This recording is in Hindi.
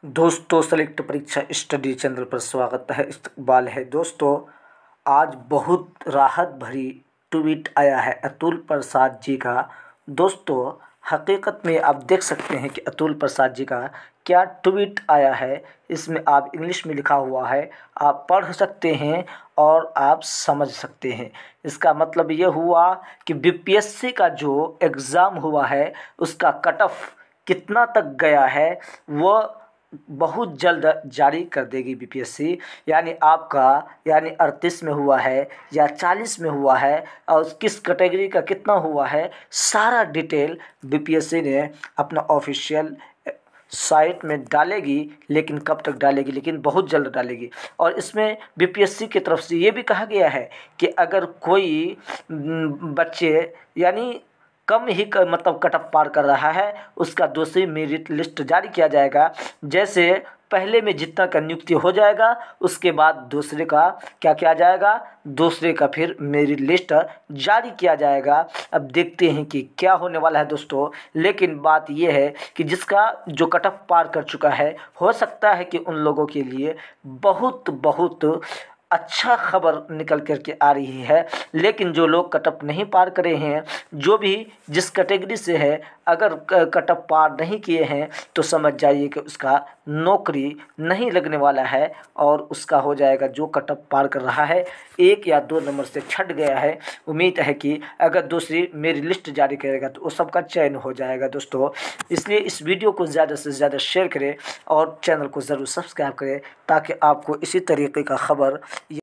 दोस्तों, सेलेक्ट परीक्षा स्टडी चैनल पर स्वागत है। इस्तकबाल है। दोस्तों, आज बहुत राहत भरी ट्वीट आया है अतुल प्रसाद जी का। दोस्तों, हकीकत में आप देख सकते हैं कि अतुल प्रसाद जी का क्या ट्वीट आया है। इसमें आप इंग्लिश में लिखा हुआ है, आप पढ़ सकते हैं और आप समझ सकते हैं। इसका मतलब ये हुआ कि बीपीएससी का जो एग्ज़ाम हुआ है उसका कट ऑफ कितना तक गया है वह बहुत जल्द जारी कर देगी बीपीएससी। यानी 38 में हुआ है या 40 में हुआ है और किस कैटेगरी का कितना हुआ है, सारा डिटेल बीपीएससी ने अपना ऑफिशियल साइट में डालेगी। लेकिन कब तक डालेगी, लेकिन बहुत जल्द डालेगी। और इसमें बीपीएससी की तरफ से ये भी कहा गया है कि अगर कोई बच्चे यानी कम ही मतलब कट ऑफ पार कर रहा है, उसका दूसरी मेरिट लिस्ट जारी किया जाएगा। जैसे पहले में जितना का नियुक्ति हो जाएगा, उसके बाद दूसरे का क्या किया जाएगा, दूसरे का फिर मेरिट लिस्ट जारी किया जाएगा। अब देखते हैं कि क्या होने वाला है दोस्तों। लेकिन बात यह है कि जिसका जो कट ऑफ पार कर चुका है, हो सकता है कि उन लोगों के लिए बहुत बहुत अच्छा खबर निकल कर के आ रही है। लेकिन जो लोग कट ऑफ नहीं पार करे हैं, जो भी जिस कैटेगरी से है, अगर कट ऑफ पार नहीं किए हैं तो समझ जाइए कि उसका नौकरी नहीं लगने वाला है और उसका हो जाएगा। जो कट ऑफ पार कर रहा है 1 या 2 नंबर से छट गया है, उम्मीद है कि अगर दूसरी मेरी लिस्ट जारी करेगा तो वो सबका चयन हो जाएगा दोस्तों। इसलिए इस वीडियो को ज़्यादा से ज़्यादा शेयर करें और चैनल को ज़रूर सब्सक्राइब करें ताकि आपको इसी तरीके का खबर